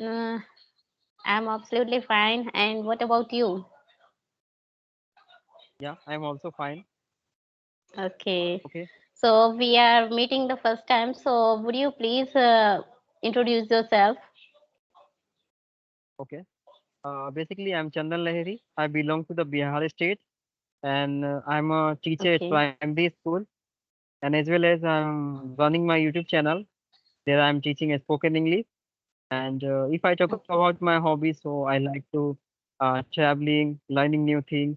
Uh, I'm absolutely fine. And what about you? Yeah, I'm also fine. Okay. Okay, So we are meeting the first time. So would you please introduce yourself? okay. Basically, I'm Chandan Lahiri. I belong to the Bihar state, and I'm a teacher at Okay. primary school, and as well as I'm running my YouTube channel. There, I'm teaching a spoken English. And if I talk Okay. about my hobbies, so I like to traveling, learning new things.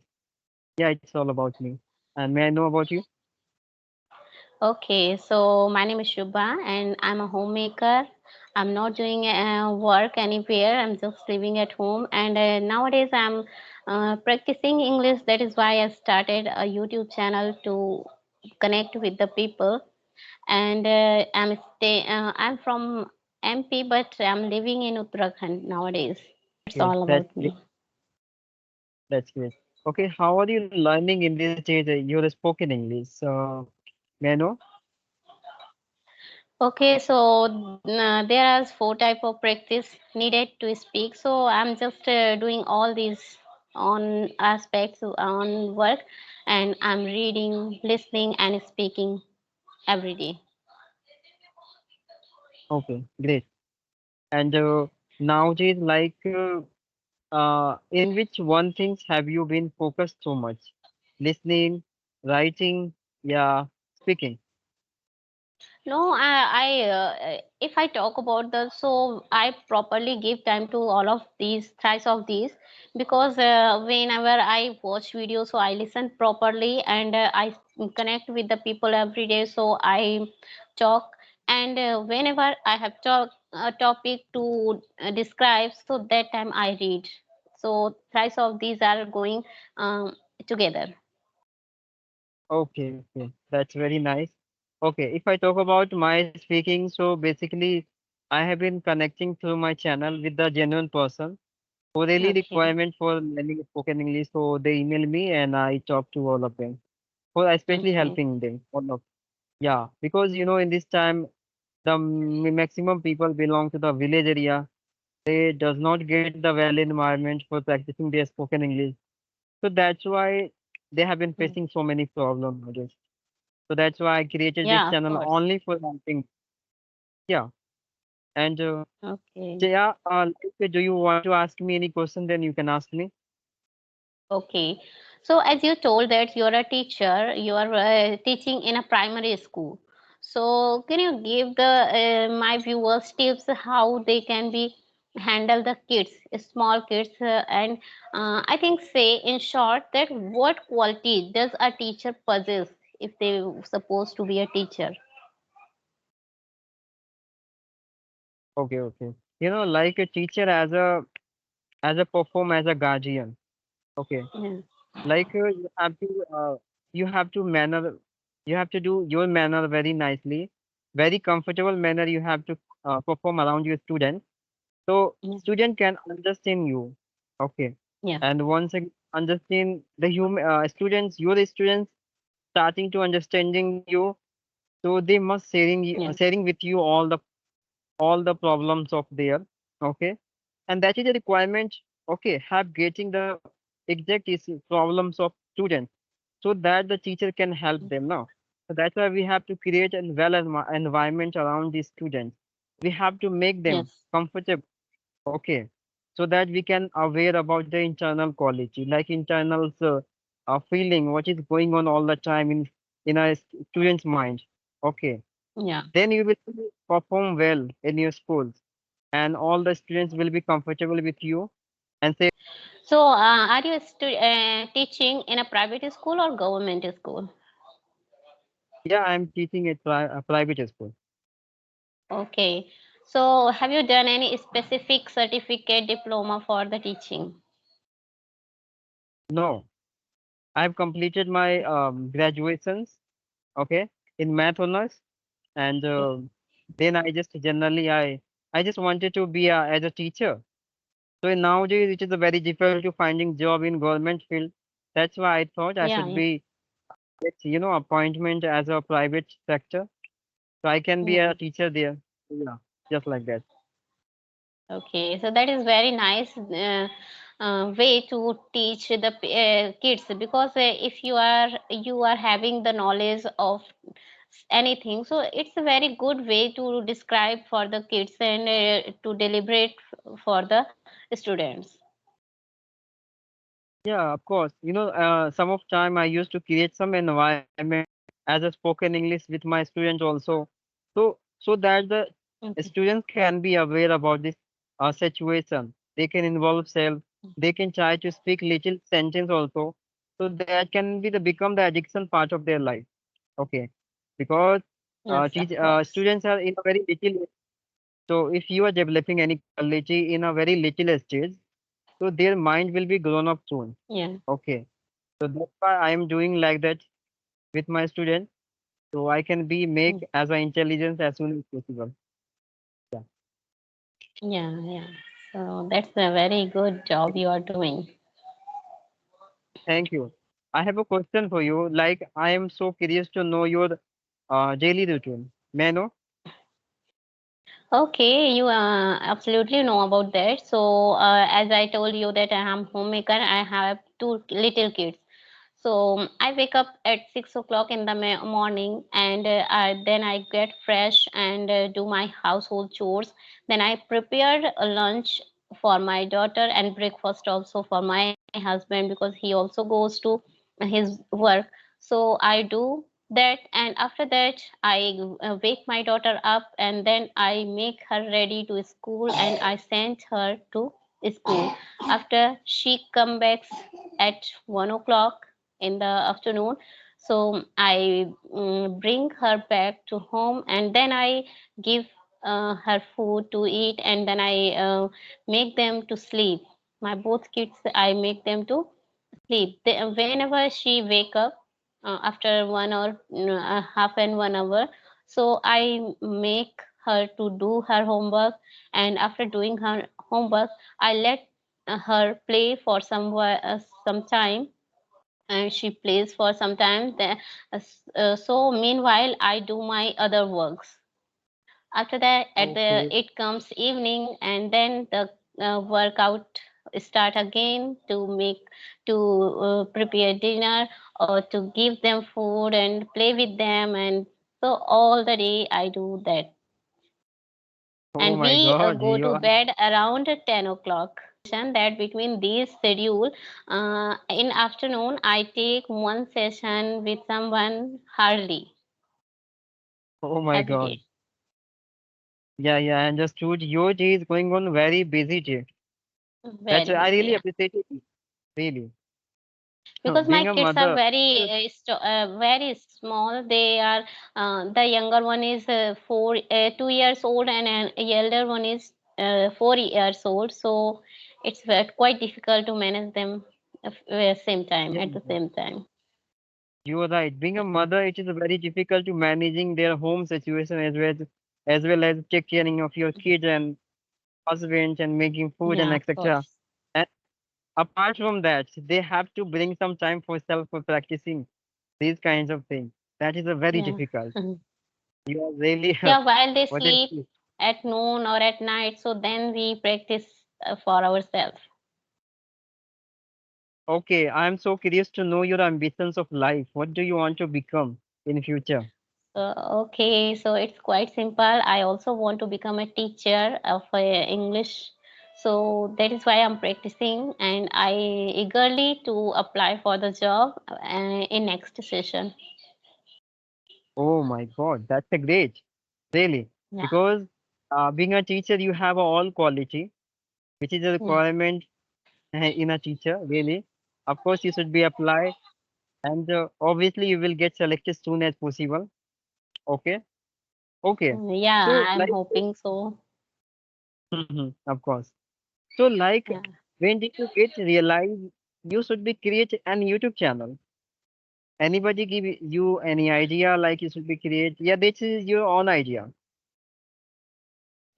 Yeah, it's all about me. And may I know about you? Okay. So my name is Shubha, and I'm a homemaker. I'm not doing work anywhere. I'm just living at home. And nowadays, I'm practicing English. That is why I started a YouTube channel to connect with the people. And I'm from MP, but I'm living in Uttarakhand nowadays. It's Okay, all that's about great. me. That's great. Okay, how are you learning in this stage? You're spoken English. So may I know? Okay, so there are four type of practice needed to speak. So I'm just doing all these on aspects on work, and I'm reading, listening, and speaking every day. Okay, great. And nowadays, in which one things have you been focused so much? Listening, writing, yeah, speaking. No, if I talk about the, so I properly give time to all of these, thrice of these, because whenever I watch videos, so I listen properly, and I connect with the people every day. So I talk, and whenever I have talk a topic to describe, so that time I read. So thrice of these are going together. Okay, okay, that's very nice. Okay, if I talk about my speaking, so basically, I have been connecting through my channel with the genuine person who really Okay. requirement for learning spoken English. So they email me and I talk to all of them, for especially Okay. helping them. All of yeah, because in this time the maximum people belong to the village area. They does not get the well environment for practicing their spoken English. So that's why they have been Mm. facing so many problems nowadays. So that's why I created this Yeah, of channel course. only for helping. Yeah. And Okay. Jaya, do you want to ask me any question? Then you can ask me. Okay. So as you told that you're a teacher, you are teaching in a primary school. So can you give the my viewers tips how they can be handle the kids, small kids, and I think say in short that what quality does a teacher possess if they supposed to be a teacher? Okay, okay. Like a teacher as a perform as a guardian. Okay. Yeah. Like you have to manner you have to do your manner very nicely, very comfortable manner you have to perform around your student. So Yeah. student can understand you. Okay. Yeah. And once again understand the human students, your students starting to understanding you. So they must Yeah. sharing with you all the problems of their. Okay. And that is a requirement. Okay, have getting the exact problems of students so that the teacher can help them now. So that's why we have to create a environment around the students. We have to make them Yes. comfortable. Okay, so that we can aware about the internal quality, like internal feeling, what is going on all the time in a student's mind. Okay, Yeah. then you will perform well in your schools, and all the students will be comfortable with you and say, So are you teaching in a private school or government school? yeah, I'm teaching at a private school. Okay. So, have you done any specific certificate diploma for the teaching? No, I've completed my graduations. Okay, in math honors, and then I just generally I just wanted to be as a teacher. So nowadays it is a very difficult to finding job in government field. That's why I thought I Yeah, should yeah, be get appointment as a private sector, so I can be yeah. a teacher there. Yeah, just like that. Okay, so that is very nice way to teach the kids, because if you are having the knowledge of anything, so it's a very good way to describe for the kids and to deliberate for the students. Yeah, of course. Some of time I used to create some environment as a spoken English with my students also. So that the Okay. students can be aware about this situation. They can involve self. They can try to speak little sentence also. So that can be the become the addiction part of their life. Okay, because Yes, of course. students are in a very little. So if you are developing any quality in a very little stage, so their mind will be grown up soon. Yeah. Okay. So that's why I am doing like that with my students. So I can be make Mm. as an intelligence as soon as possible. Yeah. Yeah, yeah. So that's a very good job you are doing. Thank you. I have a question for you. Like I am so curious to know your daily routine. May I know? Okay, you absolutely know about that. So, as I told you that I am homemaker, I have two little kids. So I wake up at 6 o'clock in the morning, and then I get fresh and do my household chores. Then I prepare a lunch for my daughter and breakfast also for my husband, because he also goes to his work. So I do that, and after that I wake my daughter up, and then I make her ready to school and I send her to school. After she come back at 1 o'clock in the afternoon, so I bring her back to home, and then I give her food to eat, and then I make them to sleep. My both kids, I make them to sleep. Whenever she wake up after 1 or half and 1 hour, so I make her to do her homework, and after doing her homework, I let her play for some time, and she plays for some time. So meanwhile, I do my other works. After that, at the Okay. it comes evening, and then the workout start again to make to prepare dinner or to give them food and play with them, and so all the day I do that. Oh And my we God, go you to are. bed around 10 o'clock. That between these schedule, in afternoon I take one session with someone hardly Oh my every God. day. Yeah, yeah. I understood. Your day is going on very busy day. That's Very I busy, really yeah. appreciate it. Really. Because my Being a kids are mother. very small. They are the younger one is 2 years old, and an elder one is 4 years old. So it's quite difficult to manage them same time Yeah, at the yeah. same time. You are right. Being a mother, it is very difficult to managing their home situation as well as take caring of your kids and husband and making food and Yeah, of etc. course. And apart from that, they have to bring some time for self for practicing these kinds of things. That is a very Yeah. difficult. You are really Yeah, while they what I sleep see. at noon or at night, so then we practice for ourselves. Okay, I am so curious to know your ambitions of life. What do you want to become in future? Okay, so it's quite simple. I also want to become a teacher of English. So that is why I'm practicing, and I eagerly to apply for the job in next session. Oh my God, that's a great, really. Yeah, Because being a teacher, you have all quality, which is a yeah. requirement in a teacher, really. Of course, you should be applied, and obviously you will get selected soon as possible. Okay, okay. Yeah, So, I'm like, hoping so. mhm, of course. So, like, Yeah. when did you get realize you should be create an YouTube channel? Anybody give you any idea like you should be create? Yeah, this is your own idea.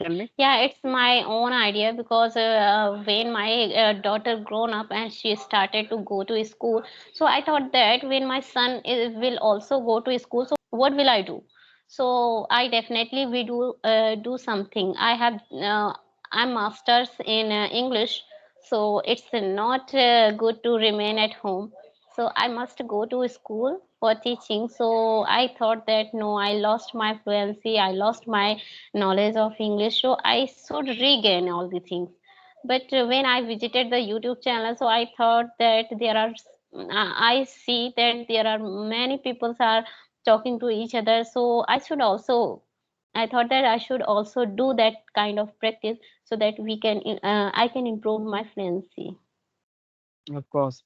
Tell me. Yeah, it's my own idea, because when my daughter grown up and she started to go to school, so I thought that when my son will also go to school, so what will I do? So I definitely will do something. I have I'm masters in English, so it's not good to remain at home. So I must go to school for teaching. So I thought that no, I lost my fluency, I lost my knowledge of English, so I should regain all the things. But when I visited the YouTube channel, so I thought that I see that there are many people are talking to each other. So I thought that I should also do that kind of practice so that I can improve my fluency. Of course.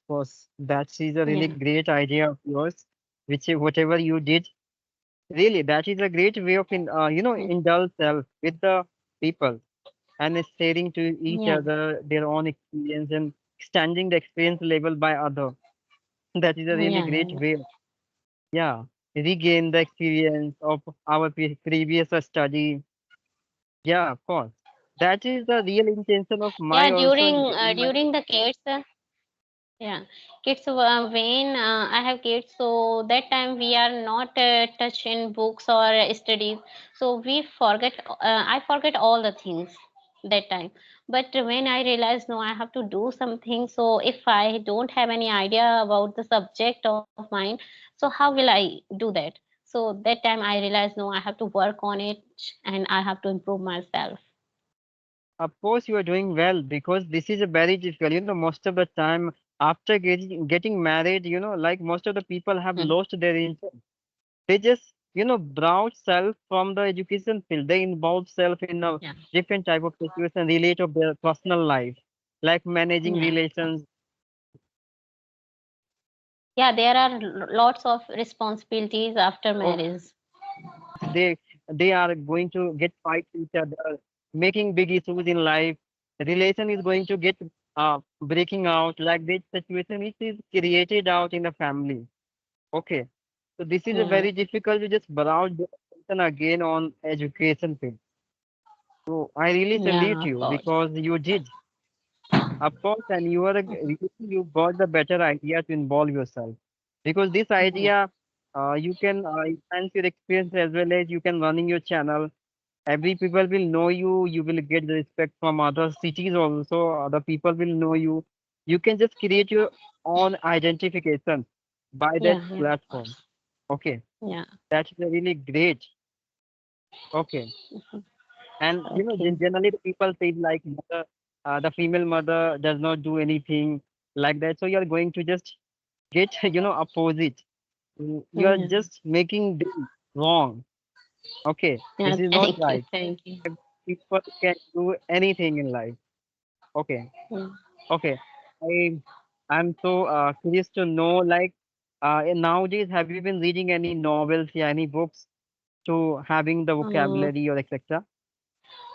That is a really Yeah, great idea of yours, which whatever you did, really, that is a great way of mm, indulge self with the people and is sharing to each yeah, other their own experience and extending the experience level by other. That is a really yeah, great yeah, way. Yeah, regain the experience of our previous study. Yeah, of course. That is the real intention of my yeah. also in my. During the kids, yeah, kids. When I have kids, so that time we are not touching books or studies, so we forget. I forget all the things that time. But when I realized no, I have to do something. So if I don't have any idea about the subject of mine, so how will I do that? So that time I realized no, I have to work on it and I have to improve myself. Of course, you are doing well because this is a very difficult. Most of the time after getting married, like most of the people have Hmm. lost their interest. They just browse self from the education field. They involve self in a Yeah, different type of situation relate of their personal life, like managing yeah, relations. yeah. There are lots of responsibilities after Okay, marriage. they are going to get fight each other, making big issues in life. Relation is going to get breaking out like this situation which is created out in the family. Okay, so this is a Yeah, very difficult to just browse the attention again on education field. So I really salute yeah, of you course. because you did. Of course, and you are you got the better idea to involve yourself because this Yeah, idea you can enhance your experience as well as you can running your channel. Every people will know you. You will get the respect from other cities also. Other people will know you. You can just create your own identification by that yeah, yeah, of platform. course. Okay, Yeah. that's really great. Okay. And Okay. generally the people say like the female mother does not do anything like that. So you're going to just get opposite. You are Yeah. just making them wrong. Okay, Yeah. this is not Thank you. right. Thank you. People can do anything in life. Okay, Yeah. okay. I I'm so curious to know like nowadays have you been reading any novels, yeah, any books to having the Um, vocabulary or etc.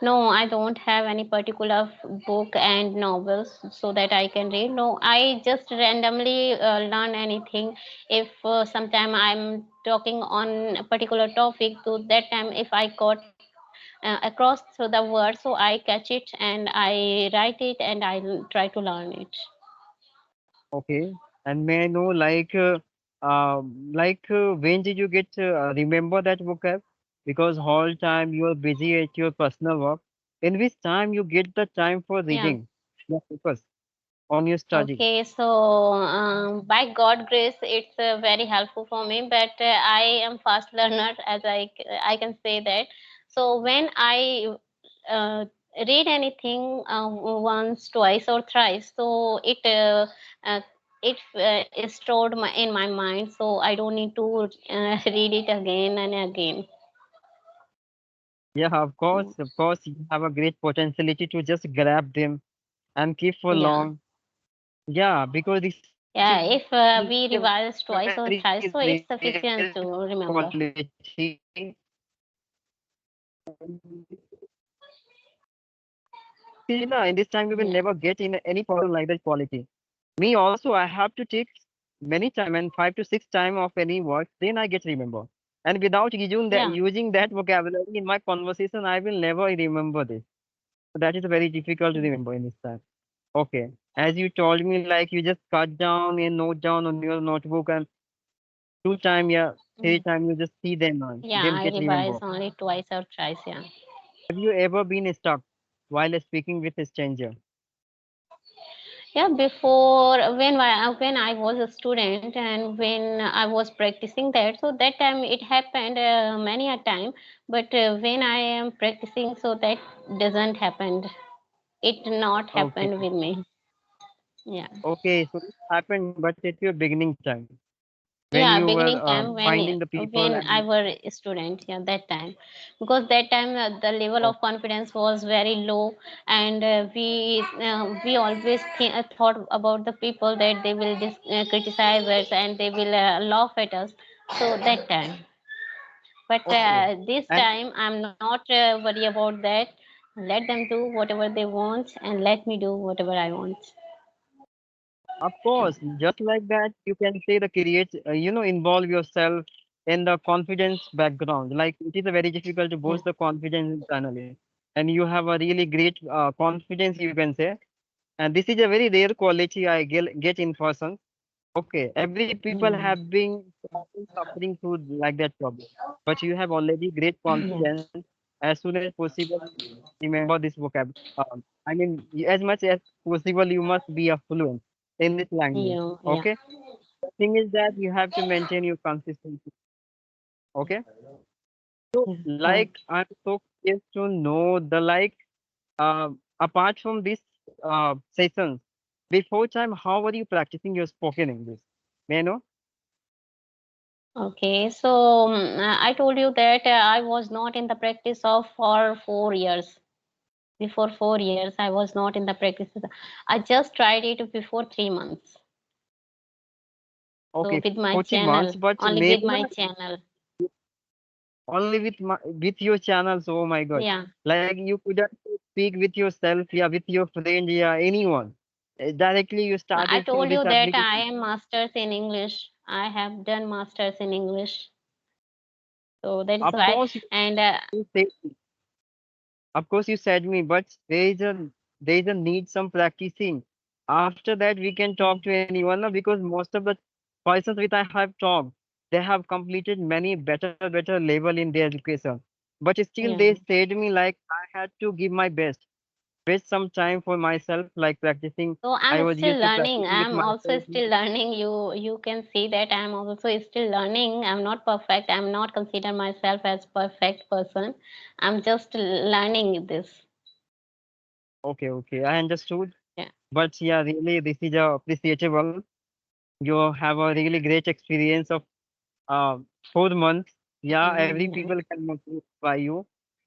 no, I don't have any particular book and novels so that I can read. No, I just randomly learn anything. If sometime I'm talking on a particular topic, so that time if I got across through the word, so I catch it and I write it and I try to learn it. Okay. And may I know, when did you get remember that vocab? Because whole time you are busy at your personal work. In which time you get the time for Yeah. reading? The focus on your study. Okay, so by God grace, it's very helpful for me. But I am fast learner, as I can say that. So when I uh, read anything once, twice, or thrice, so uh, it is stored in my mind. So I don't need to read it again and again. Yeah, Mm, of course, you have a great potentiality to just grab them and keep for yeah, long. Yeah, because this is a yeah. very If rare we revise twice or thrice, so it's quality. sufficient to remember. In this time, we will never Yeah, get in any person like that quality. Me also, I have to take many time and 5 to 6 time of any word, then I get remember. And without yeah. using that vocabulary in my conversation, I will never remember this. So that is very difficult to remember in this time. Okay. As you told me, like you just cut down and note down on your notebook and 2 time, yeah, Mm. 3 time you just see them, Yeah, they'll I get revise remember. only twice or thrice. Yeah. Have you ever been stuck? while speaking with a stranger? Yeah, before when I was a student and when I was practicing that, so that time it happened many a time. But when I am practicing, so that doesn't happen. It not Okay. happened with me. Yeah. Okay, so it happened, but at your beginning time when you Yeah, were beginning time finding the people when I and were a student, yeah, that time, because that time the level oh, of confidence was very low, and we always thought about the people that they will criticize us and they will laugh at us. So that time, but okay, this and time I'm not worry about that. Let them do whatever they want and let me do whatever I want. of course, just like that, you can say the create, involve yourself in the confidence background. Like it is a very difficult to Yeah. boost the confidence internally, and you have a really great confidence, you can say. And this is a very rare quality I get in person. Okay, every people Yeah. have been suffering through like that problem, but you have already great Yeah. confidence. As soon as possible, remember this vocab. I mean, as much as possible, you must be a fluent in this language. Yeah. Yeah. Okay, the thing is that you have to maintain your consistency. Okay, so Right. like I'm so curious to know the like apart from this sessions before time, how are you practicing your spoken English? May I know? Okay, so I told you that I was not in the practice of for 4 years. Before 4 years, I was not in the practice. I just tried it before 3 months. So Okay, with for my 3 months, channel, but only with maybe my na, channel. only with your channels. Oh my God! Yeah, Like you couldn't speak with yourself, yeah, with your friend, yeah, anyone. Directly you I started through told this you that I application. am masters in English. I have done masters in English. So that is Of why. course, And you said, of course you said me, but there is a need some practicing. After that, we can talk to anyone na, because most of the persons with I have talked, they have completed many better level in their education. But still, yeah. they said me like I had to give my best, waste some time for myself, like practicing. So I I'm was still used to learning. practicing with I'm also myself. still learning. You can see that I'm also still learning. I'm not perfect. I'm not consider myself as perfect person. I'm just learning this. Okay, I understood. Yeah. But yeah, really, this is appreciable. You have a really great experience of 4 months. Yeah, every Mhm. people can motivate by you.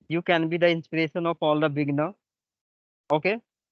You can be the inspiration of all the beginner. Okay.